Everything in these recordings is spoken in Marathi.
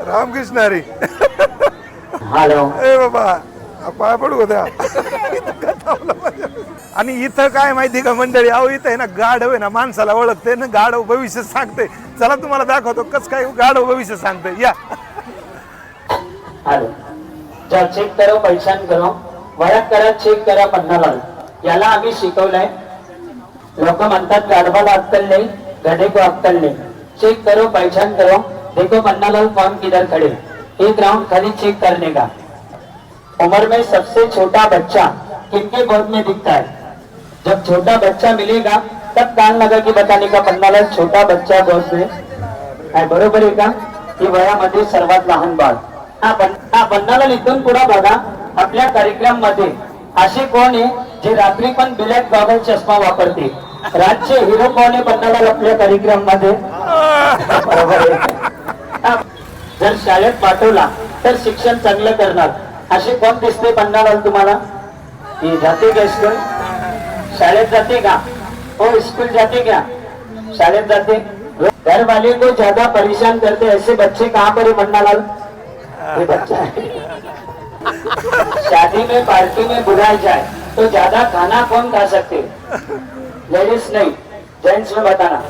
रामकृष्ण हरी. हॅलो ए बाबा पाय पडू होत्या. आणि इथं काय माहिती का मंडळी, अहो इथं आहे ना गाढव आहे ना माणसाला ओळखते ना, गाढव भविष्य सांगते. चला तुम्हाला दाखवतो कस काय गाढव भविष्य सांगते. या हॅलो जर चेक करो पहचान करो वळख करा चेक करा पन्नाला याला आम्ही शिकवलंय. लोक म्हणतात गाढवाला अक्कल नाही गधे को अक्कल नहीं. चेक करो पहचान करो देखो पन्नालाल कौन किधर खड़े. एक राउंड खाली चेक करने का. उम्र में सबसे छोटा बच्चा किनके गोद में दिखता है. जब छोटा बच्चा मिलेगा तब कान लगा के बताने का पन्नालाल छोटा बच्चा गोद में है. बरोबर आहे का. ही वयामध्ये सर्वात लहान बाळ. हा पन्नालाल इथून पुढे बघा. आपल्या कार्यक्रम मध्ये असे कोण आहे जे रात्री पण ब्लॅक गॉगल चष्मा वापरते. रातचे हिरो कोण आहे पन्नालाल आपल्या कार्यक्रम मध्ये. बरोबर आहे. जर शाळेत पाठवला तर शिक्षण चांगलं करणार असे कोण दिसते पन्नालाल तुम्हाला. ये जाते क्या स्कूल. शाळेत जाते का. हो स्कूल जाते क्या. शाळेत जाते. घर वाले को ज्यादा परेशान करते ऐसे बच्चे कहाँ पर है पन्नालाल. ये बच्चा है. शादी में पार्टी में बुलाया जाए तो ज्यादा खाना कौन खा सकते. लेडीज नहीं जेंट्स में बताना.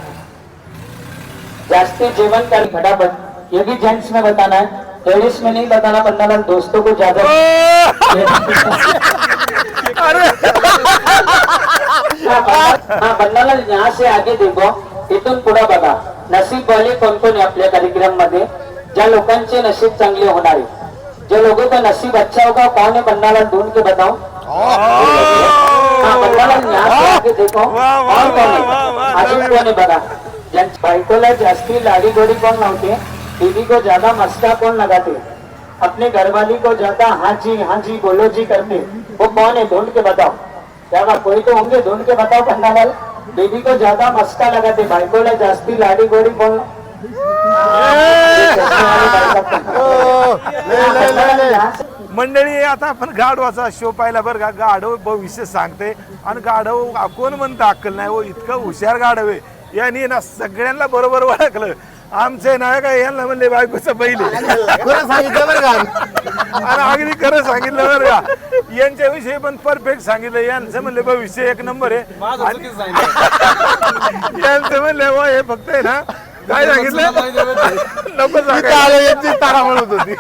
जास्ती जीवन कर फटाफट. ये भी जेंट्स में बताना है लेडीज में नहीं बताना. पन्नालाल दोस्तों को ज्यादा. हाँ पन्नालाल यहाँ से आगे देखो. इथून पुढे बघा. नसीब वाले कोण कोण आहे आपल्या कार्यक्रम मध्ये. ज्या लोकांचे नसीब चांगले होणार आहे. जो लोगों का नसीब अच्छा होगा कौन है पन्नालाल ढूंढ के बताओ. पन्नालाल यहाँ से आगे देखो कौन कौन है. अजून कोण आहे बघा. ज्यांच्या बायकोला जास्ती लाडी गोडी कोण लावते. बीवी को ज्यादा मस्का कौन लगाते. अपने घरवाली को ज्यादा हाँ जी बोलो जी करते वो कौन है ढूंढ के बताओ. क्या कोई तो होंगे ढूंढ के बताओ पन्नालाल. बीवी को ज्यादा मस्का लगाते बायकोला जास्ती लाडी गोडी कौन. मंडळी आता आपण गाढवाचा शो पाहिला बरं का. गाढव भविष्य सांगते आणि गाढव कोण म्हणतं अक्कल नाही हो. इतकं हुशार गाढव आहे. यांनी ना सगळ्यांना बरोबर ओळखलं. आमचे नाव काय यांना म्हणले बायकोचं पहिले खरं सांगितलं बरं का. आणि अगदी खरं सांगितलं बरं का. यांच्याविषयी पण परफेक्ट सांगितलं. यांचं म्हणले भविष्य एक नंबर आहे. यांचं म्हणले हो हे फक्त आहे ना काय सांगितलं नको सांगायला. तारामळ होत होती.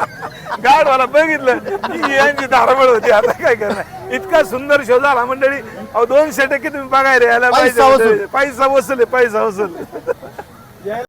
गाढवाला बघितलं की यांची तारामळ होती. आता काय करणार. इतका सुंदर शो झाला मंडळी. 200% तुम्ही बघायला यायला पाहिजे. पैसा वसूल.